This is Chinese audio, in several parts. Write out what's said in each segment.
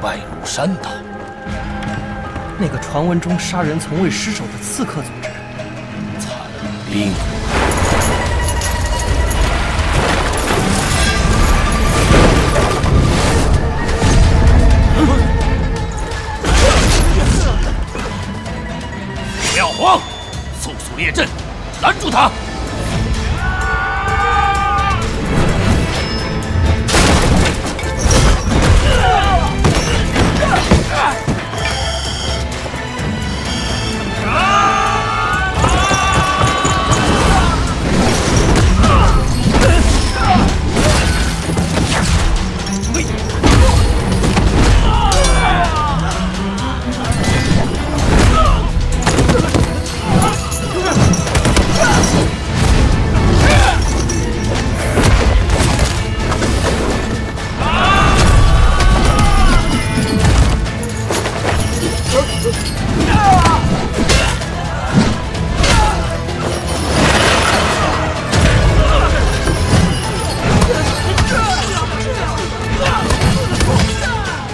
败如山倒。那个传闻中杀人从未失手的刺客组织，残兵。不要慌，速速列阵，拦住他！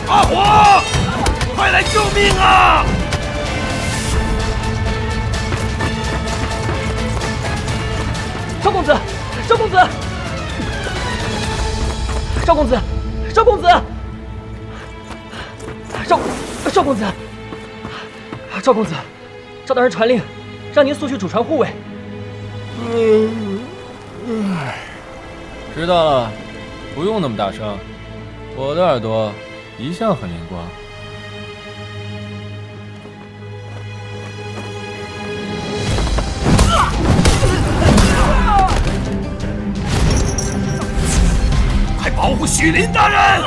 阿火，快来救命啊！赵公子，赵公子，赵公子，赵公子，赵公子，赵公子，赵大人传令，让您速去主船护卫。知道了，不用那么大声，我的耳朵一向很灵光。快保护许林大人！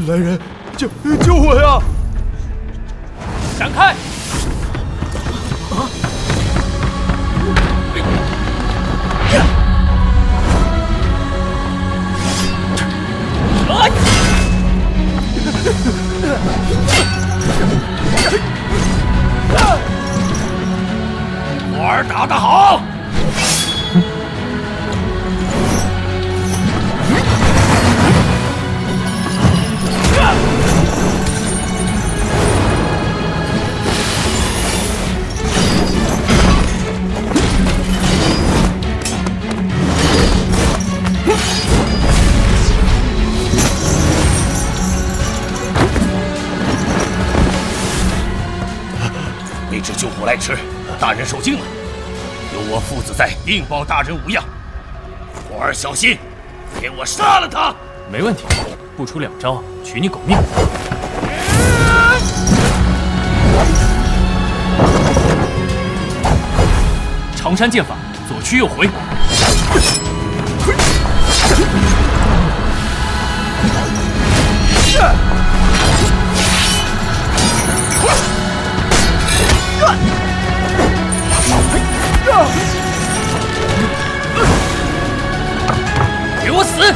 来人，救我呀！闪开！活儿打得好！那只救火来迟，大人受惊了。有我父子在，定保大人无恙。火儿小心，给我杀了他！没问题，不出2招，取你狗命。长山剑法，左去右回。给我死！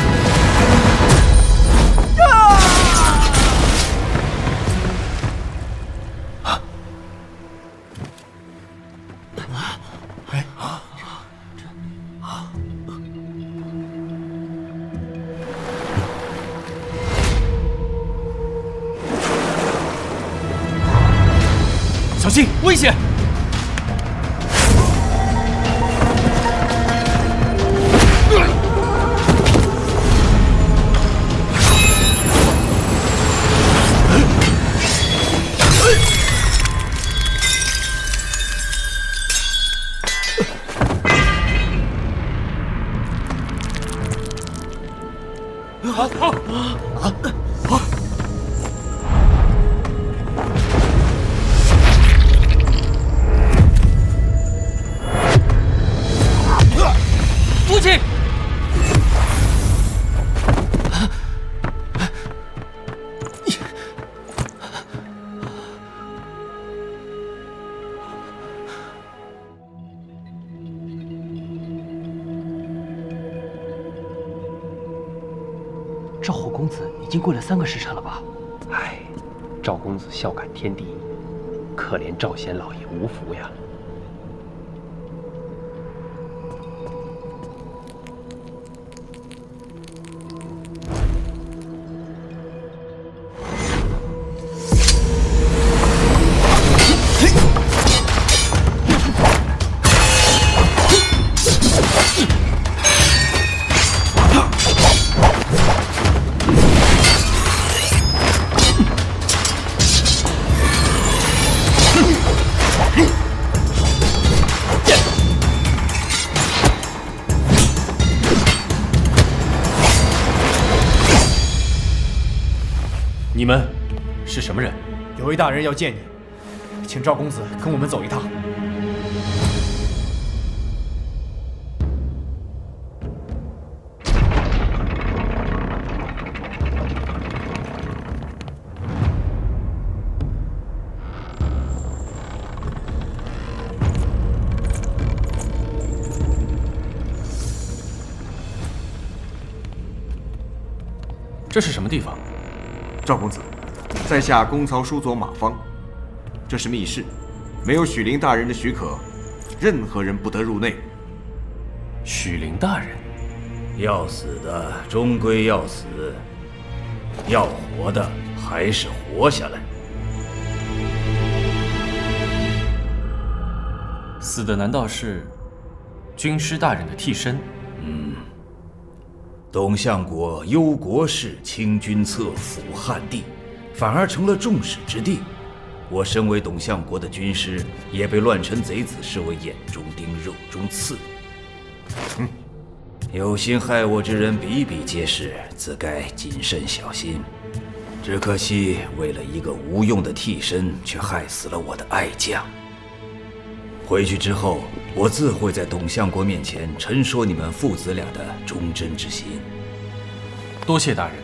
小心，危险！父亲，赵虎公子已经跪了3个时辰了吧？唉，赵公子孝感天地，可怜赵贤老爷无福呀。你们是什么人？有位大人要见你，请赵公子跟我们走一趟。这是什么地方？赵公子，在下公曹叔佐马方，这是密室，没有许灵大人的许可，任何人不得入内。许灵大人，要死的终归要死，要活的还是活下来。死的难道是军师大人的替身？董相国忧国事，清君侧，抚汉地，反而成了众矢之的。我身为董相国的军师，也被乱臣贼子视为眼中钉、肉中刺。有心害我之人比比皆是，自该谨慎小心。只可惜，为了一个无用的替身，却害死了我的爱将。回去之后，我自会在董相国面前陈说你们父子俩的忠贞之心。多谢大人。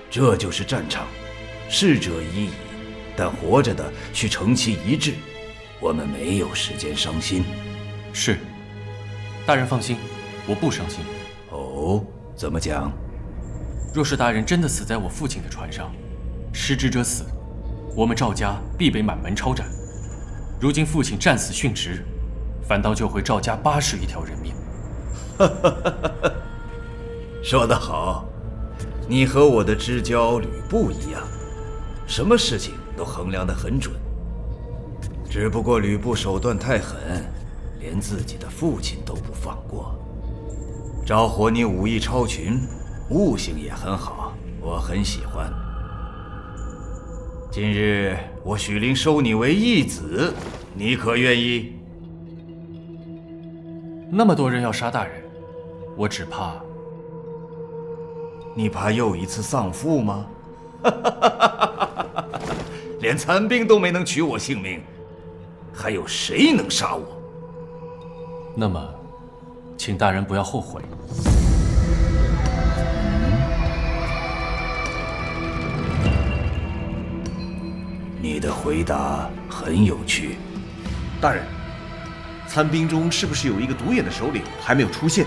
这就是战场，逝者已矣，但活着的需成其一致。我们没有时间伤心。是，大人放心，我不伤心。哦，怎么讲？若是大人真的死在我父亲的船上，失职者死，我们赵家必被满门抄斩。如今父亲战死殉职，反倒救回赵家81条人命。说得好，你和我的知交吕布一样，什么事情都衡量得很准。只不过吕布手段太狠，连自己的父亲都不放过。赵火，你武艺超群，悟性也很好，我很喜欢。今日我许灵收你为义子，你可愿意？那么多人要杀大人，我只怕……你怕又一次丧父吗？连残兵都没能取我性命，还有谁能杀我？那么，请大人不要后悔。你的回答很有趣。大人，残兵中是不是有一个独眼的首领还没有出现？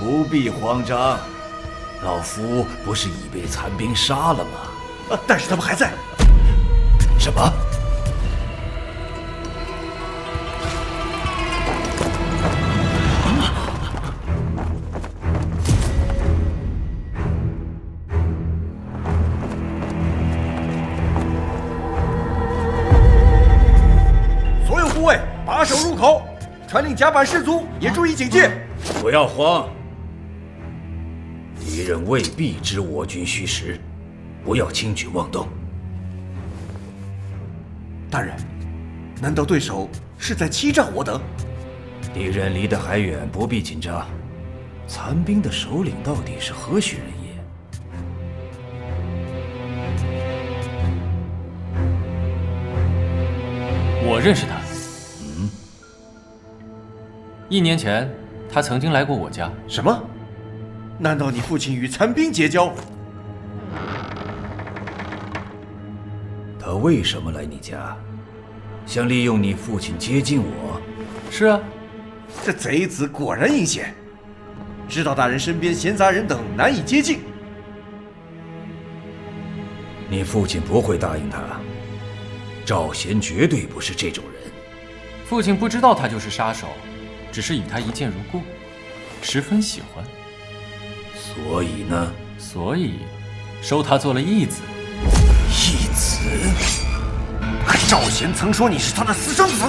不必慌张，老夫不是已被残兵杀了吗？但是他们还在。什么？所有部位把守入口，传令甲板士卒也注意警戒。不要慌，敌人未必知我军虚实，不要轻举妄动。大人，难道对手是在欺诈我等？敌人离得还远，不必紧张。残兵的首领到底是何许人也？我认识他。1年前，他曾经来过我家。什么？难道你父亲与残兵结交？他为什么来你家？想利用你父亲接近我？是啊，这贼子果然阴险。知道大人身边闲杂人等难以接近。你父亲不会答应他。赵贤绝对不是这种人。父亲不知道他就是杀手，只是与他一见如故，十分喜欢。所以呢？所以收他做了义子。义子？可赵贤曾说你是他的私生子。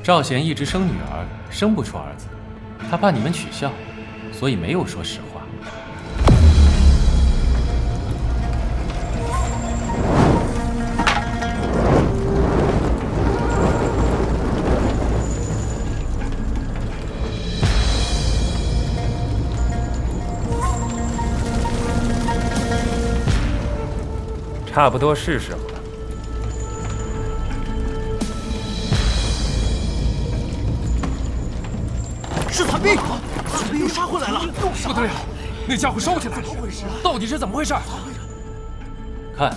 赵贤一直生女儿，生不出儿子，他怕你们取笑，所以没有说实话。差不多是时候了。是残兵，残兵又杀回来了！不对啊，那家伙烧起来了，到底是怎么回事？看，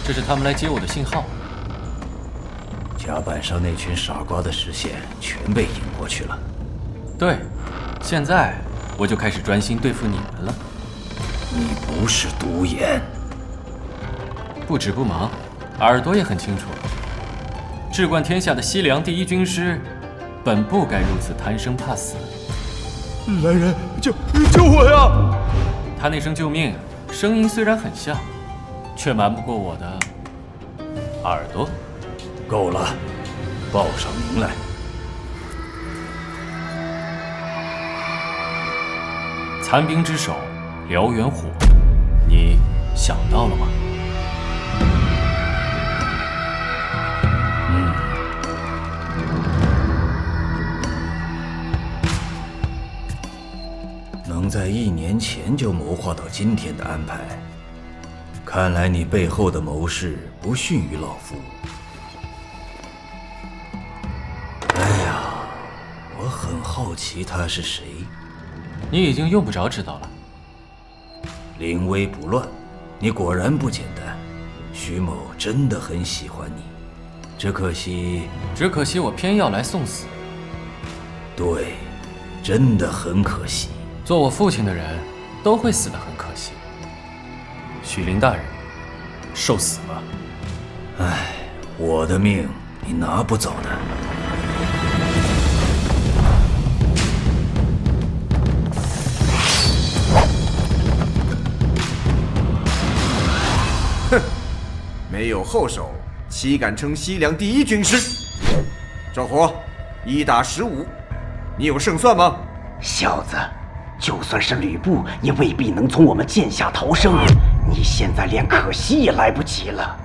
这是他们来接我的信号。甲板上那群傻瓜的视线全被引过去了。对，现在我就开始专心对付你们了。你不是独眼。不止不忙，耳朵也很清楚。至冠天下的西凉第一军师，本不该如此贪生怕死。来人，救我呀！他那声救命，声音虽然很像，却瞒不过我的耳朵。够了，报上名来。残兵之首，燎原虎，你想到了吗？能在1年前就谋划到今天的安排，看来你背后的谋士不逊于老夫。哎呀，我很好奇他是谁。你已经用不着知道了。临危不乱，你果然不简单。徐某真的很喜欢你，只可惜我偏要来送死。对，真的很可惜。做我父亲的人都会死得很可惜。许林大人，受死吧！唉，我的命你拿不走的。哼，没有后手，岂敢称西凉第一军师？赵火，1打15，你有胜算吗？小子，就算是吕布，也未必能从我们剑下逃生。你现在连可惜也来不及了。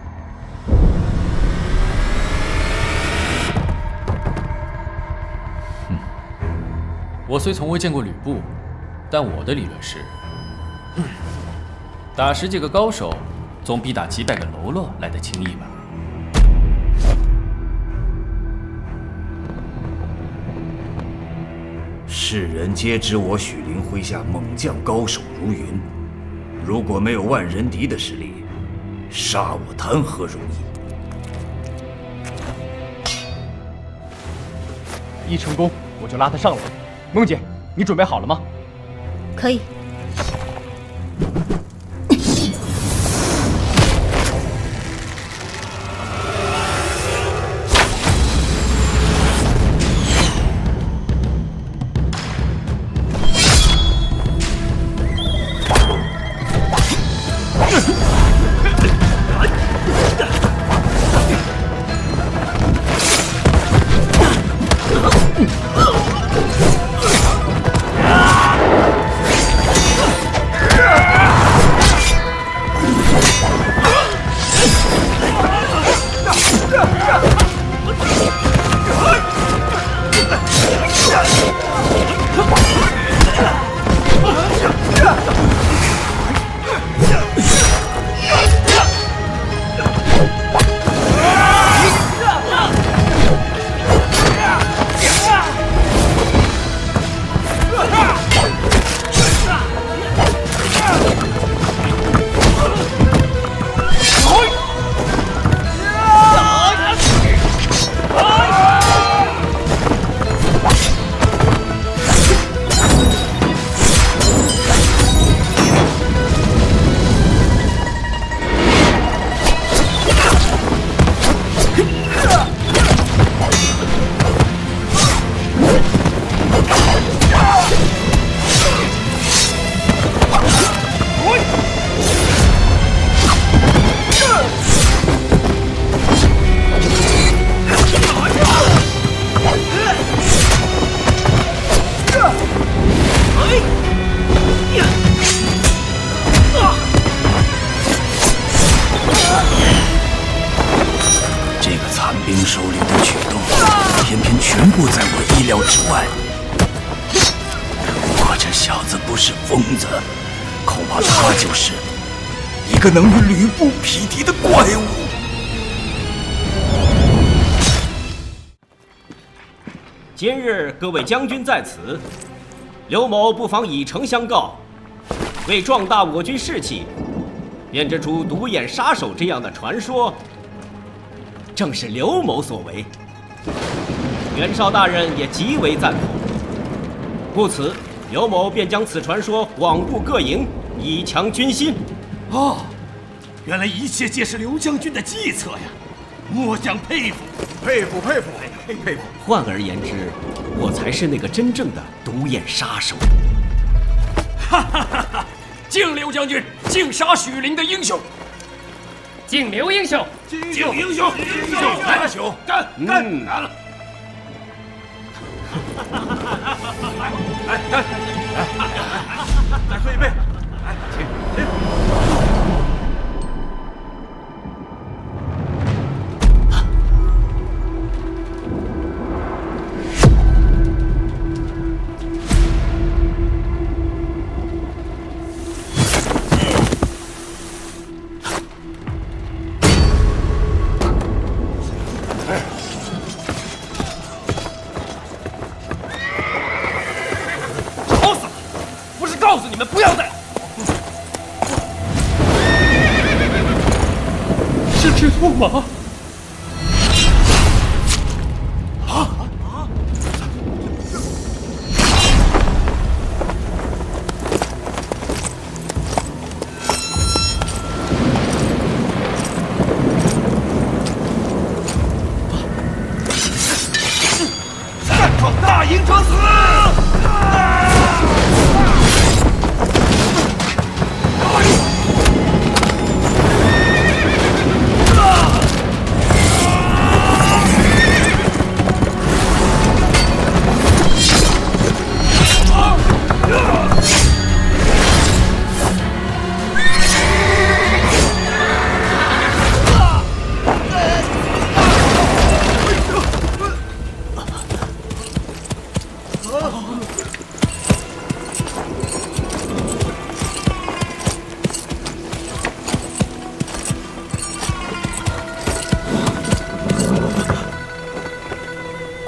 我虽从未见过吕布，但我的理论是，打10几个高手，总比打几百个喽啰来得轻易吧。世人皆知我许灵麾下猛将高手如云，如果没有万人敌的实力，杀我谈何容易？一成功，我就拉他上来。梦姐，你准备好了吗？可以。手里的举动，偏偏全部在我意料之外。如果这小子不是疯子，恐怕他就是一个能与吕布匹敌的怪物。今日各位将军在此，刘某不妨以诚相告，为壮大我军士气，编织出独眼杀手这样的传说，正是刘某所为。袁绍大人也极为赞同，故此刘某便将此传说广布各营，以强军心。哦，原来一切皆是刘将军的计策呀！末将佩服，佩服佩服佩服！换而言之，我才是那个真正的独眼杀手。哈哈哈哈！敬刘将军，敬杀许灵的英雄，敬刘英雄，敬英雄，敬英雄，干干干了！来干！再喝一杯，来，请。告诉你们不要再！是只兔马。擅闯大营者死！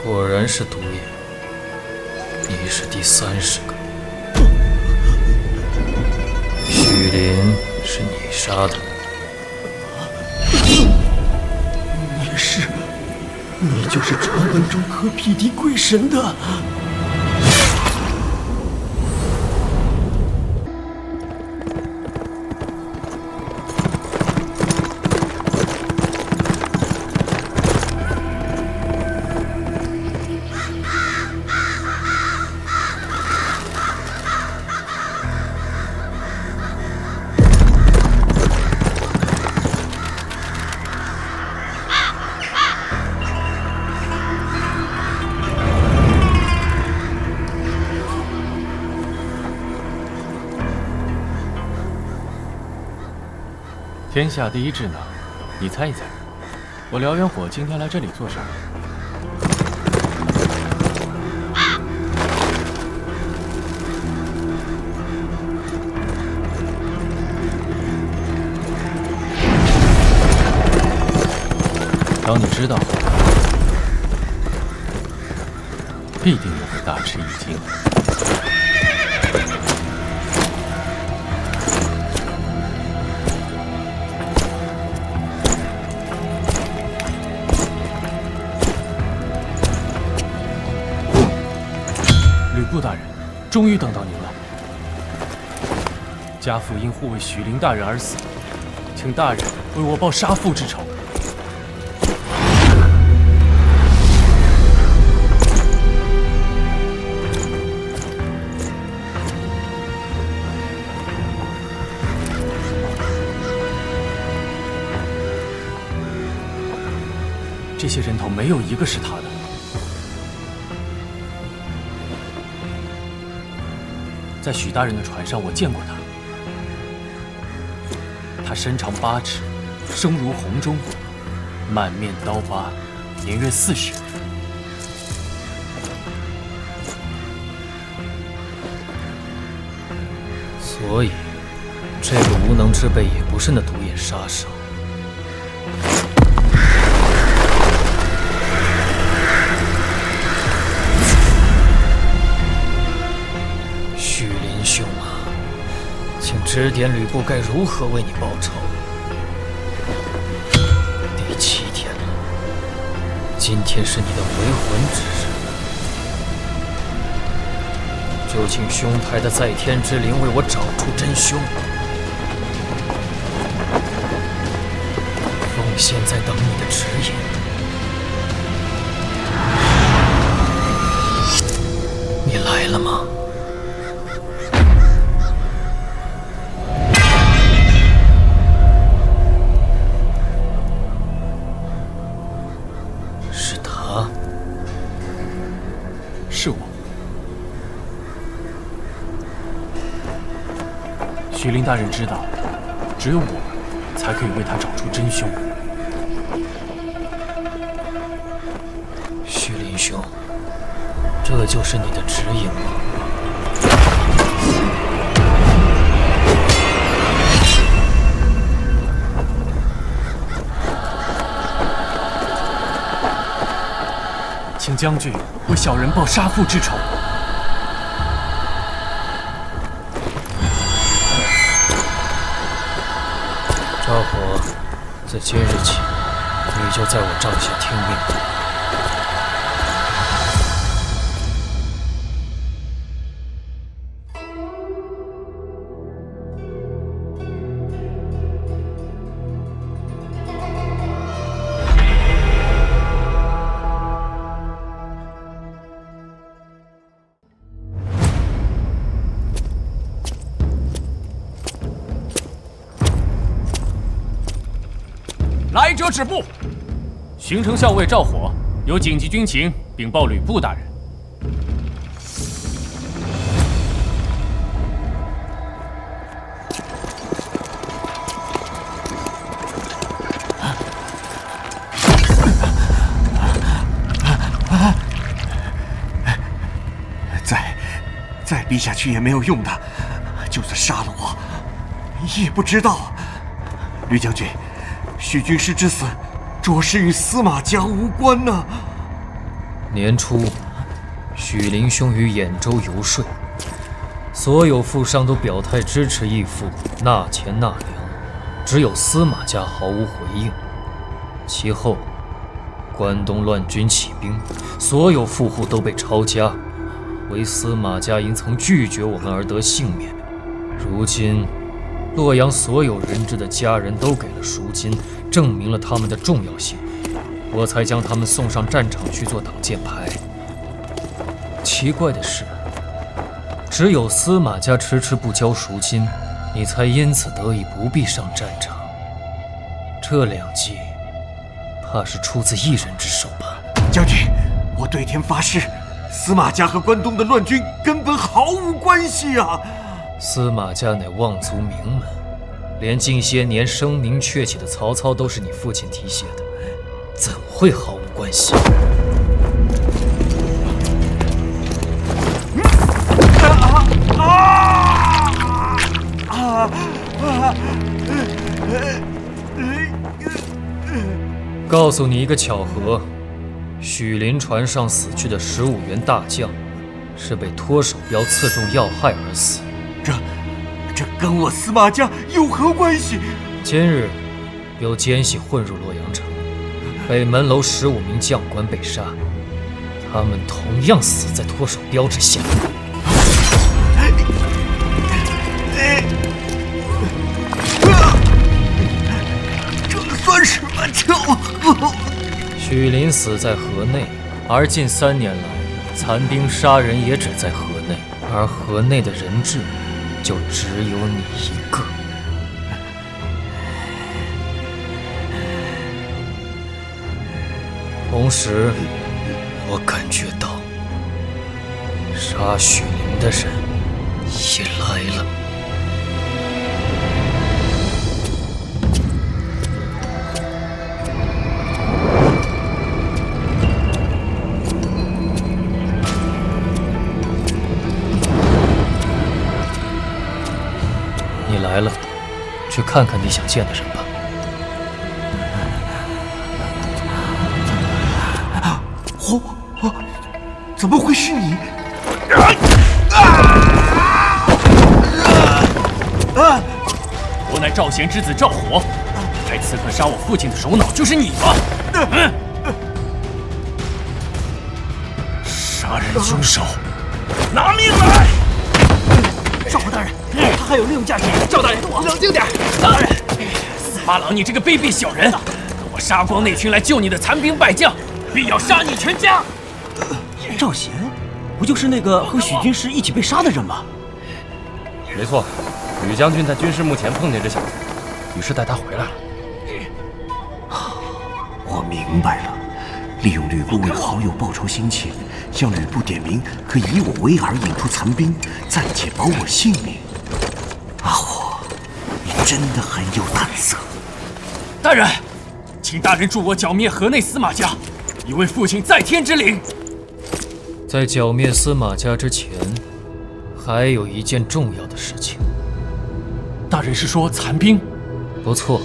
果然是毒液，你是第30个。许林是你杀的。你就是传闻中可匹敌鬼神的。天下第一智囊，你猜一猜，我燎原火今天来这里做什么？当你知道后，必定也会大吃一惊。吕布大人，终于等到您了。家父因护卫许灵大人而死，请大人为我报杀父之仇。这些人头没有一个是他的。在许大人的船上，我见过他。他身长8尺，声如洪钟，满面刀疤，年约40。所以，这个无能之辈也不是那独眼杀手。许林兄啊，请指点吕布该如何为你报仇。第7天了，今天是你的为魂之日。就请兄台的在天之灵为我找出真凶。奉现在等你的指引。你来了吗？是他。是我。许林大人知道，只有我才可以为他找出真凶。许林兄，这就是你的指引吗？请将军为小人报杀父之仇。赵火，自今日起，你就在我帐下听命。来者止步！巡城校尉赵火有紧急军情禀报吕布大人。再逼下去也没有用的，就算杀了我，也不知道。吕将军，许军师之死，着实与司马家无关呢。年初，许林兄于兖州游说，所有富商都表态支持义父纳钱纳粮，只有司马家毫无回应。其后，关东乱军起兵，所有富户都被抄家，唯司马家因曾拒绝我们而得幸免。如今，洛阳所有人质的家人都给了赎金，证明了他们的重要性，我才将他们送上战场去做挡箭牌。奇怪的是，只有司马家迟迟不交赎金，你才因此得以不必上战场。这两计，怕是出自一人之手吧？将军，我对天发誓，司马家和关东的乱军根本毫无关系啊！司马家乃望族名门，连近些年声名鹊起的曹操都是你父亲提携的，怎会毫无关系？告诉你一个巧合，许林船上死去的15员大将，是被脱手镖刺中要害而死。这跟我司马家有何关系？今日有奸细混入洛阳城，北门楼15名将官被杀，他们同样死在脱手镖之下。这算什么巧合？许林死在河内，而近3年来，残兵杀人也只在河内，而河内的人质就只有你一个。同时，我感觉到杀许林的人也来了。去看看你想见的人吧。怎么会是你？我乃赵贤之子赵火，派刺客杀我父亲的首脑就是你吗？杀人凶手，拿命来！少华大人，他还有利用价值。赵大人，冷静点。大人，司马朗，你这个卑鄙小人，等我杀光那群来救你的残兵败将，必要杀你全家！赵贤，不就是那个和许军师一起被杀的人吗？没错，吕将军在军事墓前碰见这小子，于是带他回来了。我明白了，利用吕布为好友报仇心切，向吕布点名可以我为饵引出残兵，暂且保我性命。阿火，你真的很有胆色。大人，请大人助我剿灭河内司马家，以为父亲在天之灵。在剿灭司马家之前，还有一件重要的事情。大人是说残兵？不错，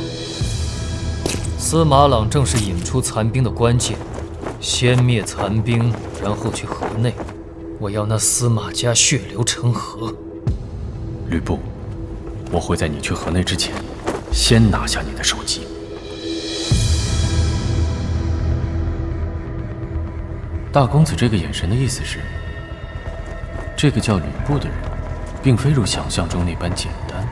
司马朗正是引出残兵的关键。先灭残兵，然后去河内。我要那司马家血流成河。吕布，我会在你去河内之前，先拿下你的首级。大公子这个眼神的意思是，这个叫吕布的人，并非如想象中那般简单。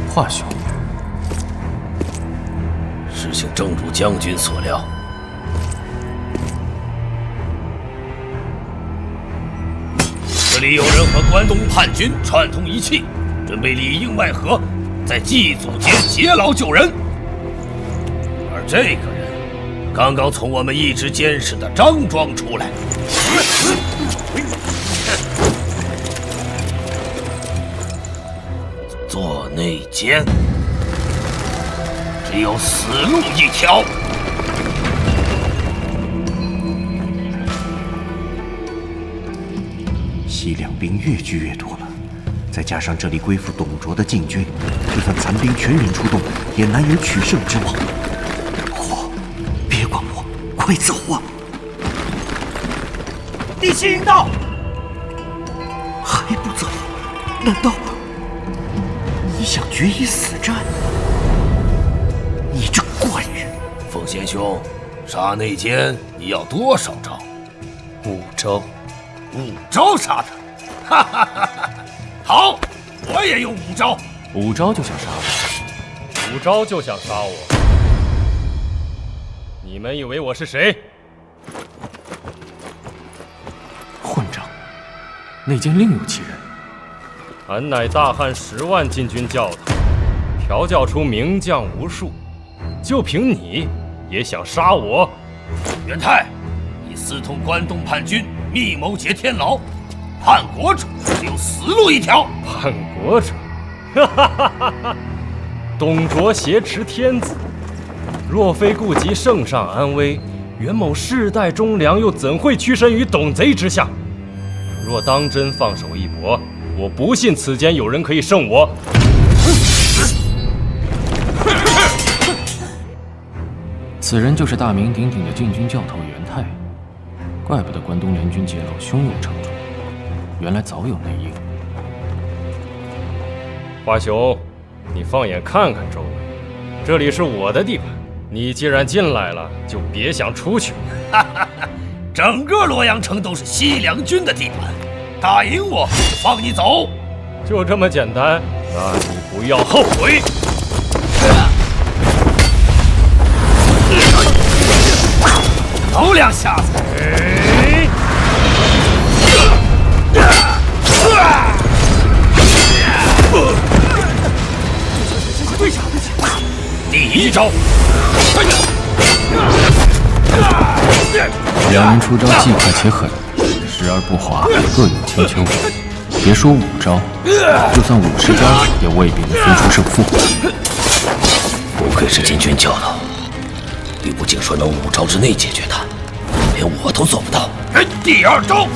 华兄，事情正如将军所料。这里有人和关东叛军串通一气，准备里应外合，在祭祖节劫牢救人。而这个人刚刚从我们一直监视的张庄出来。做内奸，只有死路一条。西凉兵越聚越多了，再加上这里归附董卓的禁军，就算残兵全员出动，也难有取胜之望。火，别管我，快走啊！第七营到，还不走？难道你想决一死战？你这怪人！奉贤兄，杀内奸你要多少招5招。 5招杀他，哈哈哈哈！好，我也用5招。5招就想杀我？5招就想杀我？你们以为我是谁？混账！内奸另有其人。俺乃大汉10万禁军教头，调教出名将无数，就凭你也想杀我？元泰，你私通关东叛军。 密谋劫天牢，叛国者只有死路一条。叛国者，哈哈哈哈哈！董卓挟持天子，若非顾及圣上安危，袁某世代忠良，又怎会屈身于董贼之下？若当真放手一搏，我不信此间有人可以胜我。此人就是大名鼎鼎的禁军教头袁泰。 怪不得关东联军劫牢胸有成竹，原来早有内应。华雄，你放眼看看周围，这里是我的地盘，你既然进来了，就别想出去。哈哈哈！整个洛阳城都是西凉军的地盘，打赢我就放你走。就这么简单？那你不要后悔。头2下子。 对下，第1招，两人出招既快且狠，时而不华，各有千秋。别说5招，就算50招，也未必能分出胜负。不愧是禁军教头，吕布竟说能5招之内解决他，连我都做不到。第2招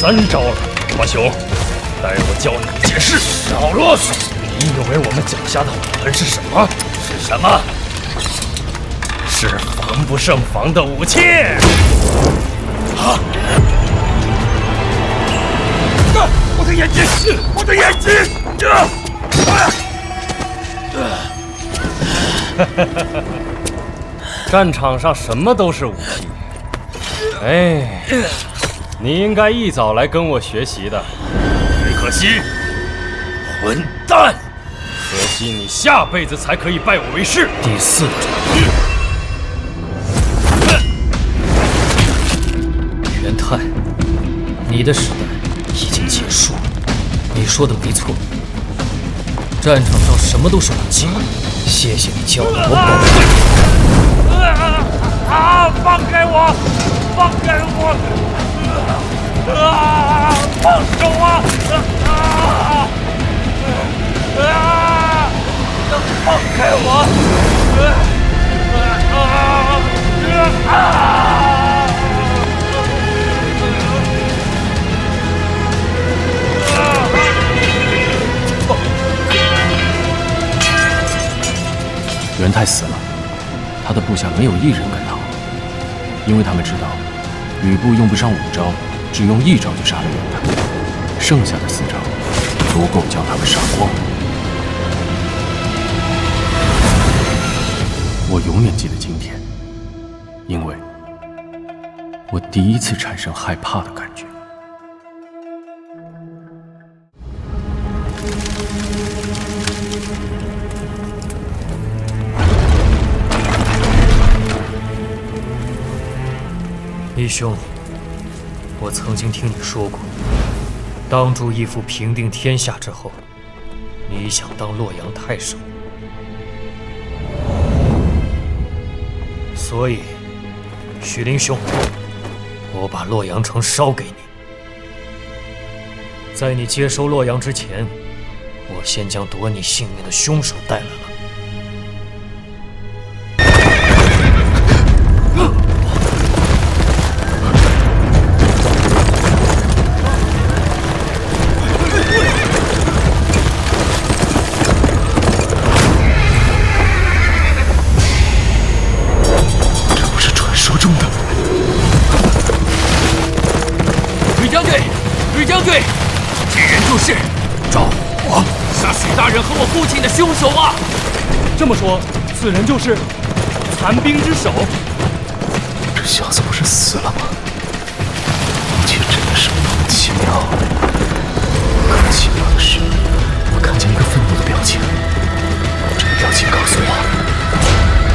！3招了，华雄，待我教你解释。少啰嗦！你以为我们脚下的武魂是什么？是什么？是防不胜防的武器！啊！我的眼睛！我的眼睛！战场上什么都是武器。哎，你应该一早来跟我学习的。只可惜，混蛋！可惜你下辈子才可以拜我为师。第4招。元泰，你的时代已经结束了。你说的没错，战场上什么都是武器。谢谢你教了我宝贝。放开我！放开我！放手啊！放开我！元泰死了，他的部下没有一人敢逃，因为他们知道吕布用不上5招，只用1招就杀了元泰，剩下的4招足够将他们杀光。我永远记得今天，因为我第一次产生害怕的感觉。义兄，我曾经听你说过，当主义父平定天下之后，你想当洛阳太守，所以，许灵兄，我把洛阳城烧给你。在你接收洛阳之前，我先将夺你性命的凶手带来了。凶手啊！这么说，此人就是残兵之首。这小子不是死了吗？一切真的是莫名其妙。更奇妙的是，我看见一个愤怒的表情，这个表情告诉我，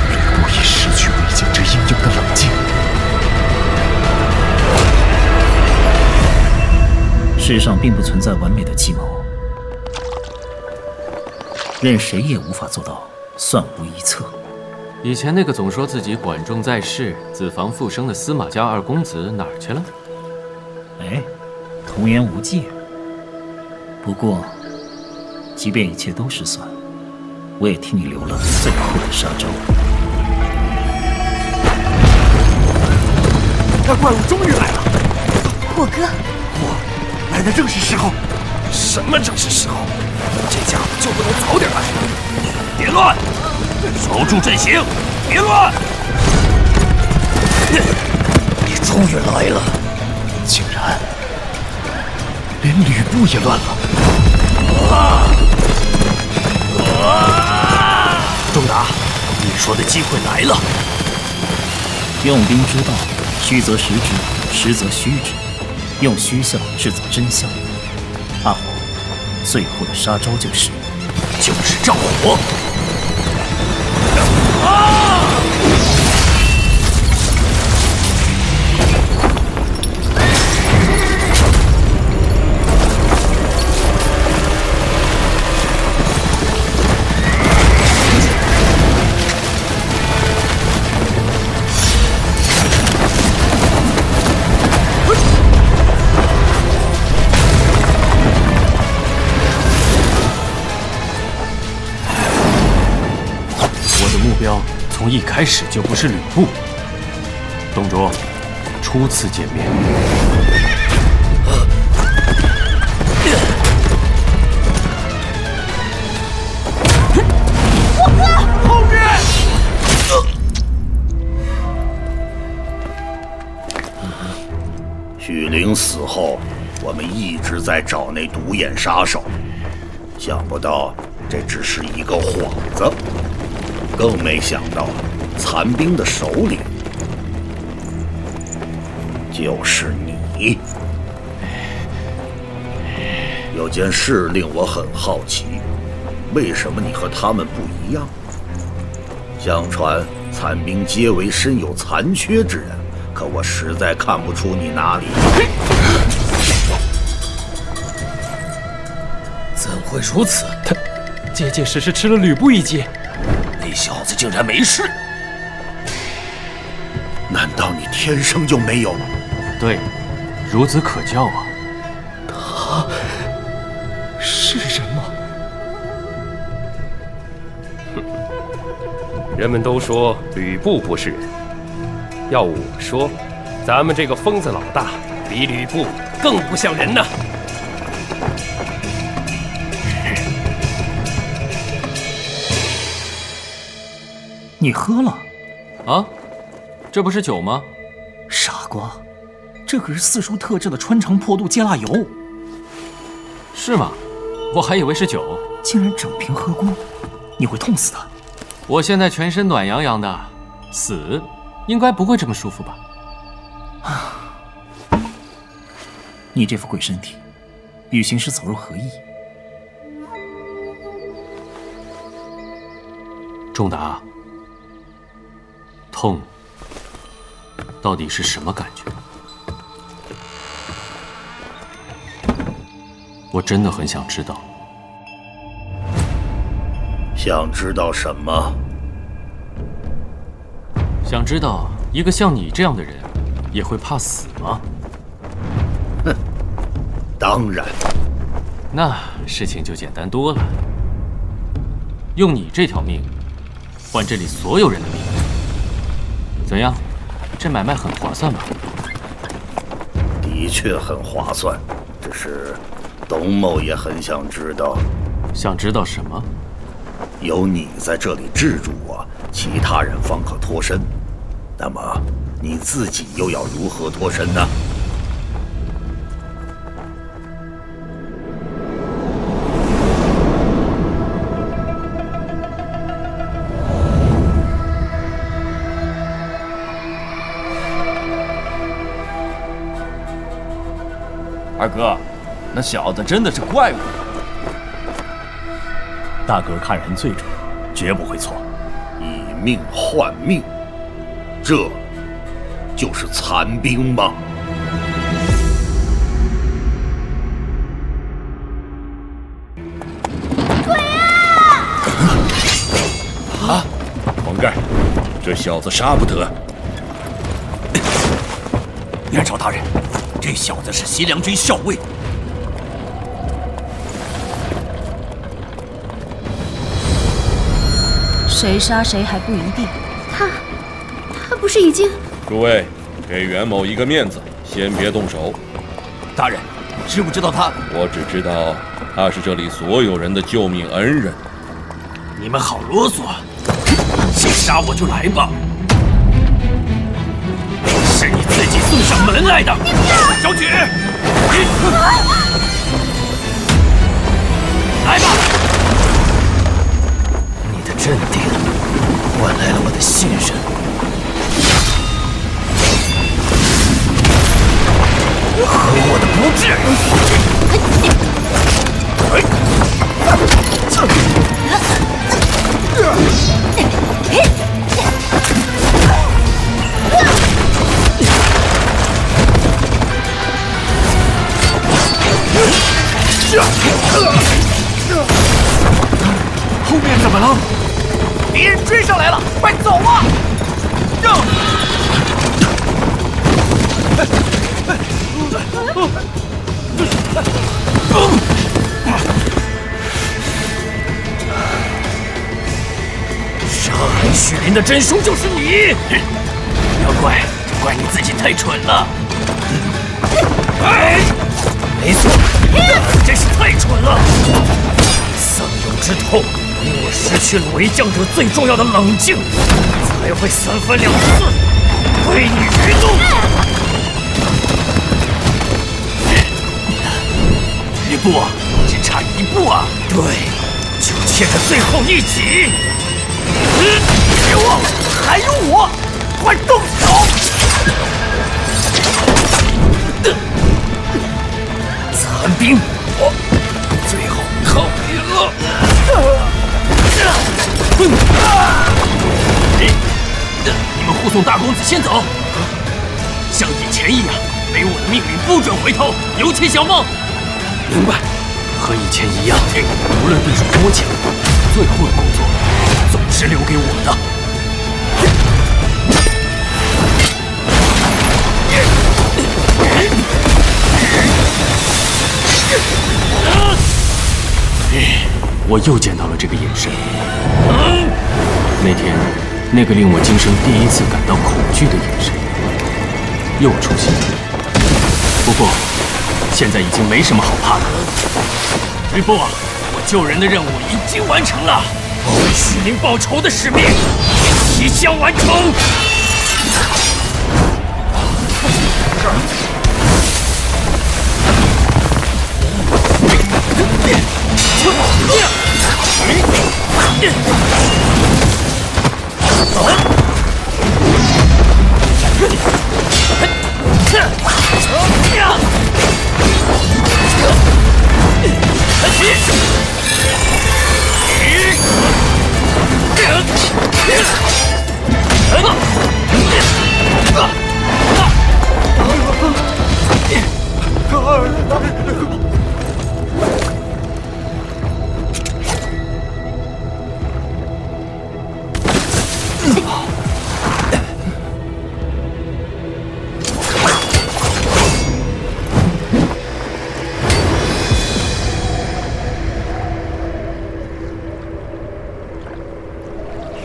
吕布已失去为警之应有的冷静。世上并不存在完美的计谋。任谁也无法做到算无一策。以前那个总说自己管仲在世、子房复生的司马家2公子哪儿去了？哎，童言无忌。不过，即便一切都失算，我也替你留了最后的杀招。那怪物终于来了！我哥，来的正是时候。什么正是时候？这家伙就不能早点来？别乱，守住阵型，别乱！你终于来了，竟然连吕布也乱了。仲达，你说的机会来了。用兵之道，虚则实之，实则虚之，用虚效制造真相。阿火，最后的杀招就是照火！从一开始就不是吕布。董卓，初次见面。后面！许灵死后，我们一直在找那独眼杀手，想不到这只是一个幌子，更没想到残兵的首领就是你。有件事令我很好奇，为什么你和他们不一样？相传残兵皆为身有残缺之人，可我实在看不出你哪里。怎会如此？他结结实实吃了吕布一击，那小子竟然没事。难道你天生就没有？对，孺子可教啊。他是人吗？人们都说吕布不是人，要我说，咱们这个疯子老大比吕布更不像人呢。你喝了？啊，这不是酒吗？傻瓜，这可是四叔特制的穿肠破肚芥辣油。是吗？我还以为是酒。竟然整瓶喝光，你会痛死的。我现在全身暖洋洋的，死应该不会这么舒服吧？你这副鬼身体，与行尸走肉何异？仲达，痛到底是什么感觉？我真的很想知道。想知道什么？想知道一个像你这样的人也会怕死吗？哼，当然。那事情就简单多了。用你这条命换这里所有人的命，怎样？这买卖很划算吧？的确很划算，只是董某也很想知道。想知道什么？有你在这里制住我，其他人方可脱身。那么你自己又要如何脱身呢？二哥，那小子真的是怪物。大哥看人最准，绝不会错。以命换命，这就是残兵吗？鬼啊！黄盖，这小子杀不得。元朝大人，这小子是西凉军校尉。谁杀谁还不一定。他不是已经……诸位，给袁某一个面子，先别动手。大人，知不知道他？我只知道他是这里所有人的救命恩人。你们好啰嗦，想杀我就来吧。是你自己送上门来的，小举，来吧！你的镇定换来了我的信任。和我的不智。后面怎么了？敌人追上来了，快走啊！杀害许林的真凶就是你！要怪就怪你自己太蠢了。没错，真是太蠢了。丧勇之痛令我失去了为将者最重要的冷静，才会三番两次为你愚弄。吕布，只差一步啊！对，就欠着最后一击。别忘了，还有我，快动手！残兵，我最后靠你了。你们护送大公子先走，像以前一样，没我的命令不准回头，有请小梦。明白。和以前一样，无论对手多强，最后的工作总是留给我的。我又见到了这个眼神。那天，那个令我今生第一次感到恐惧的眼神又出现了。不过，现在已经没什么好怕的了。吕布，我救人的任务已经完成了，为徐陵报仇的使命即将完成。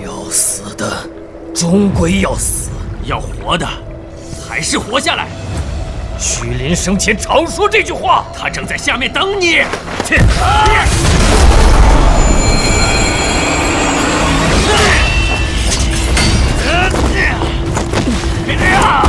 要死的终归要死，要活的还是活下来。许林生前常说这句话，他正在下面等你。去！别这样！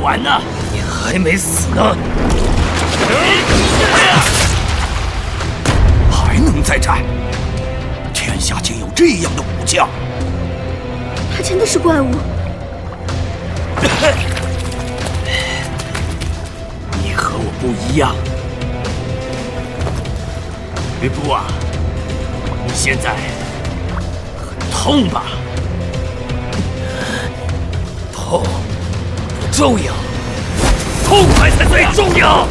完呢？你还没死呢！还能再战？天下竟有这样的武将！他真的是怪物？你和我不一样，吕布啊，你现在很痛吧？痛。重要，痛！痛快才最重要。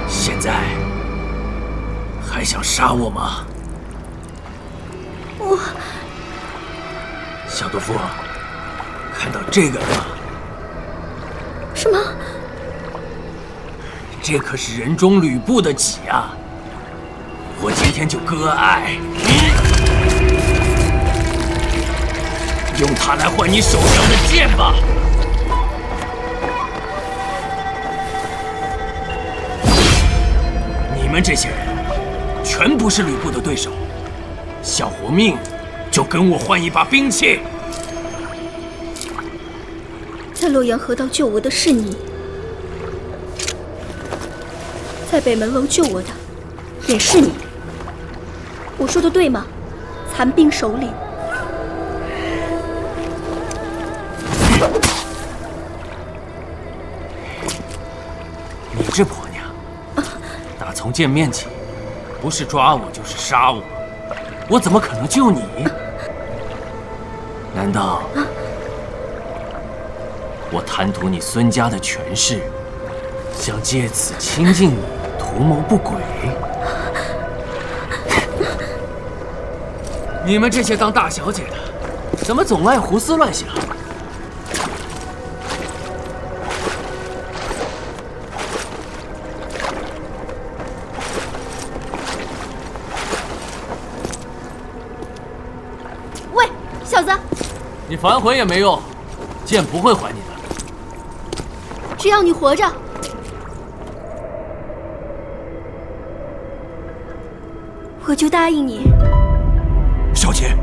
现在还想杀我吗？我……小毒妇，看到这个了吗？什么？这可是人中吕布的戟啊！我今天就割爱，用它来换你手上的剑吧。你们这些人，全不是吕布的对手，想活命，就跟我换一把兵器。在洛阳河道救我的是你，在北门楼救我的也是你。我说的对吗？残兵首领。你这婆娘，打从见面起，不是抓我就是杀我，我怎么可能救你？难道我贪图你孙家的权势，想借此亲近你，图谋不轨？你们这些当大小姐的，怎么总爱胡思乱想？喂，小子，你反悔也没用，剑不会还你的。只要你活着，我就答应你。小姐，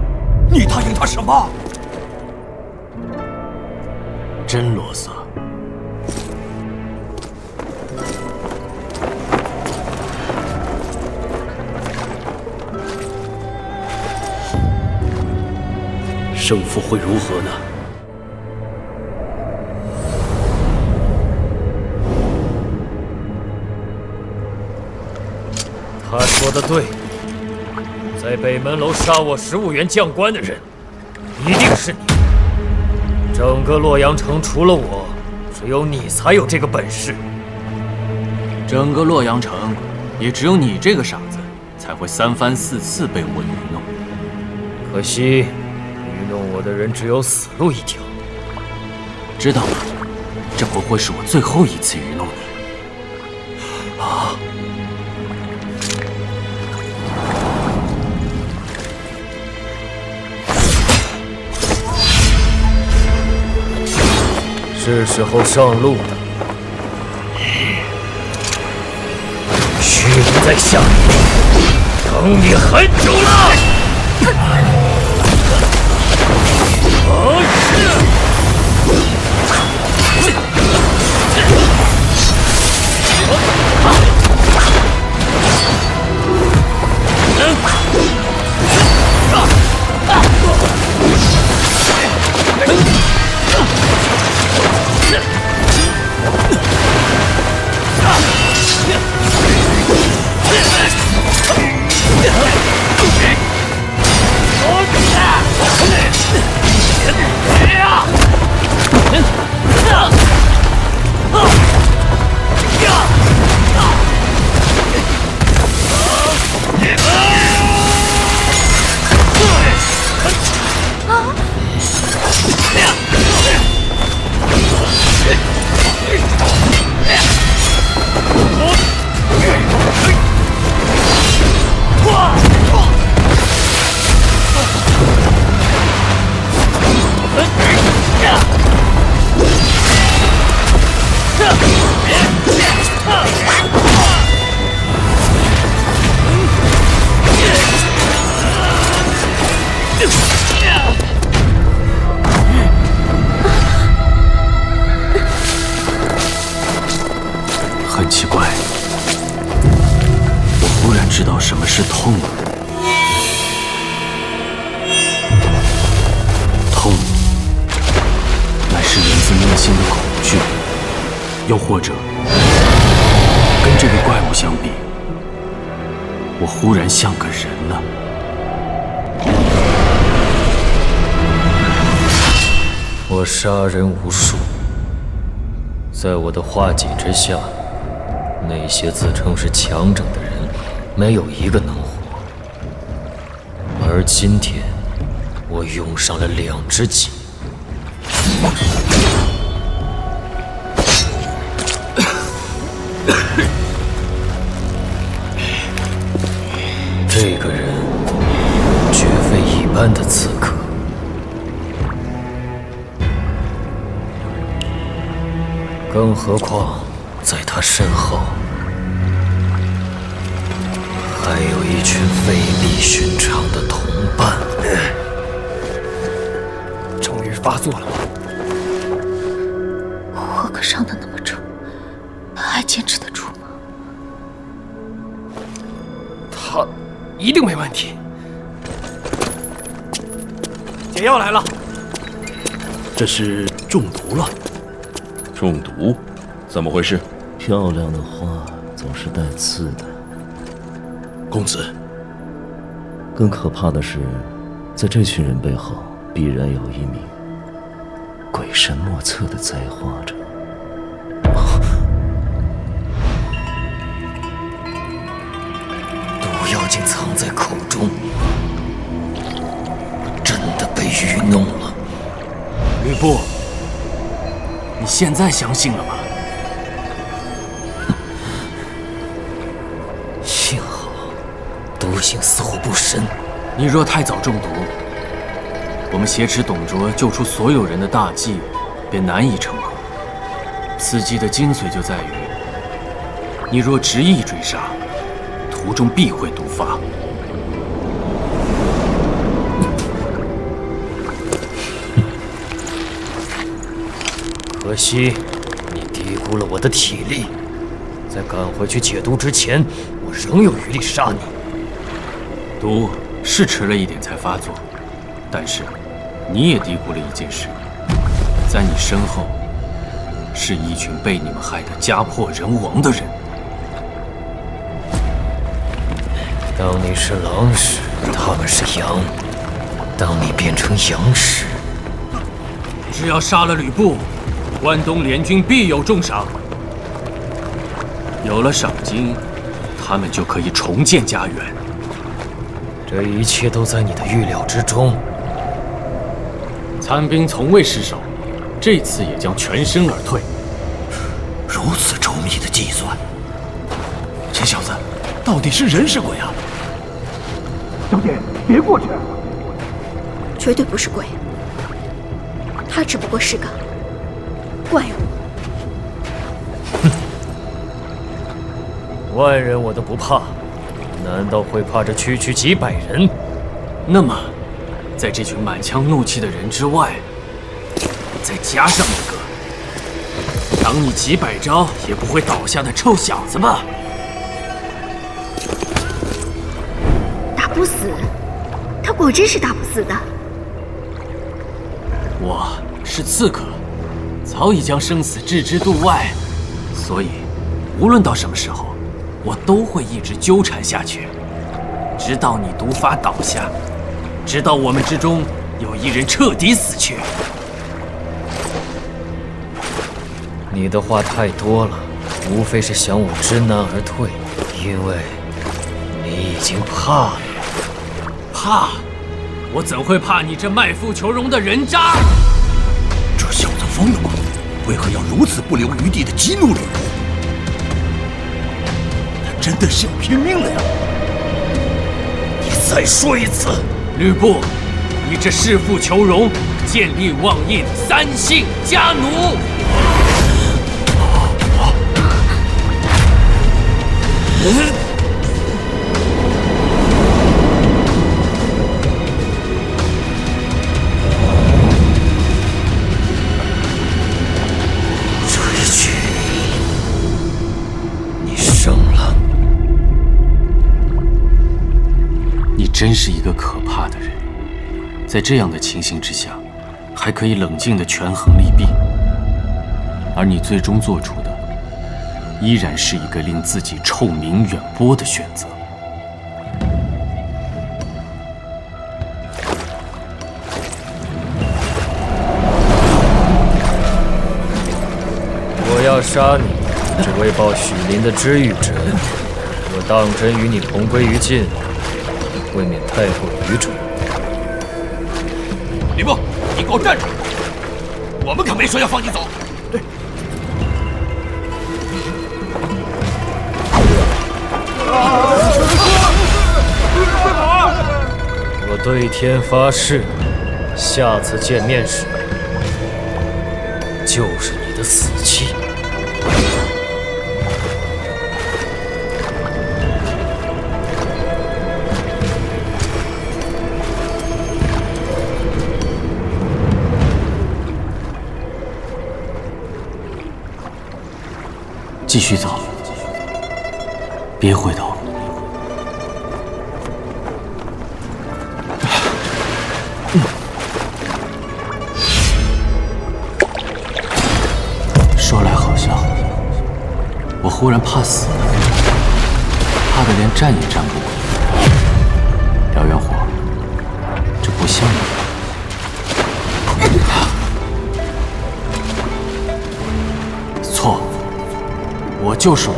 你答应他什么？真啰嗦。胜负会如何呢？他说的对，在北门楼杀我15员将官的人，一定是你。整个洛阳城除了我，只有你才有这个本事。整个洛阳城，也只有你这个傻子，才会3番4次被我愚弄。可惜，愚弄我的人只有死路一条。知道吗？这不会是我最后一次愚弄你。啊！是时候上路了。虚灵在下面等你很久了。很奇怪，我忽然知道什么是痛了。痛，乃是是源自内心的恐惧，又或者跟这个怪物相比，我忽然像个人了。我杀人无数，在我的画戟之下，那些自称是强者的人，没有一个能活。而今天，我用上了2只戟。这个人绝非一般的刺客。更何况，在他身后，还有一群非比寻常的同伴。终于发作了吗？霍克伤得那么重，他还坚持得住吗？他一定没问题。解药来了，这是中毒了。中毒？怎么回事？漂亮的花总是带刺的。公子，更可怕的是，在这群人背后，必然有一名鬼神莫测的灾花者。毒药竟藏在口中，我真的被愚弄了。吕布，你现在相信了吗？幸好毒性似乎不深。你若太早中毒，我们挟持董卓救出所有人的大计便难以成功。此计的精髓就在于，你若执意追杀，途中必会毒发。可惜你低估了我的体力，在赶回去解毒之前，我仍有余力杀你。毒是迟了一点才发作，但是你也低估了一件事，在你身后是一群被你们害得家破人亡的人。当你是狼时，他们是羊；当你变成羊时，只要杀了吕布，关东联军必有重赏。有了赏金，他们就可以重建家园。这一切都在你的预料之中。残兵从未失手，这次也将全身而退。如此周密的计算，这小子到底是人是鬼啊？小姐，别过去！绝对不是鬼，他只不过是个怪物。万人我都不怕，难道会怕这区区几百人？那么，在这群满腔怒气的人之外，再加上一个挡你几百招也不会倒下的臭小子吧？打不死，他果真是打不死的。我是刺客，早已将生死置之度外，所以无论到什么时候，我都会一直纠缠下去，直到你毒发倒下，直到我们之中有一人彻底死去。你的话太多了，无非是想我知难而退，因为你已经怕了。怕？我怎会怕你这卖夫求荣的人渣？这小子疯了吗？为何要如此不留余地的激怒吕布？他真的是要拼命了呀！你再说一次，吕布，你这弑父求荣、见利忘义、三姓家奴！追去，你胜了。你真是一个可怕的人，在这样的情形之下，还可以冷静地权衡利弊，而你最终做出的，依然是一个令自己臭名远播的选择。我要杀你，只为报许林的知遇之恩。我当真与你同归于尽，未免太过愚蠢。吕布，你给我站住！我们可没说要放你走。对。我对天发誓，下次见面时，就是你的死期。继续走，别回头。说来好笑，我忽然怕死了，怕得连站也站不稳。燎原火，这不像你。错。我就是我。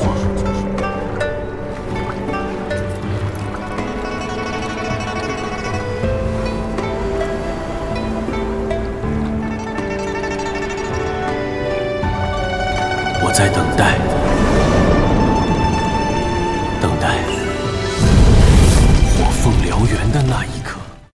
我在等待，等待火凤燎原的那一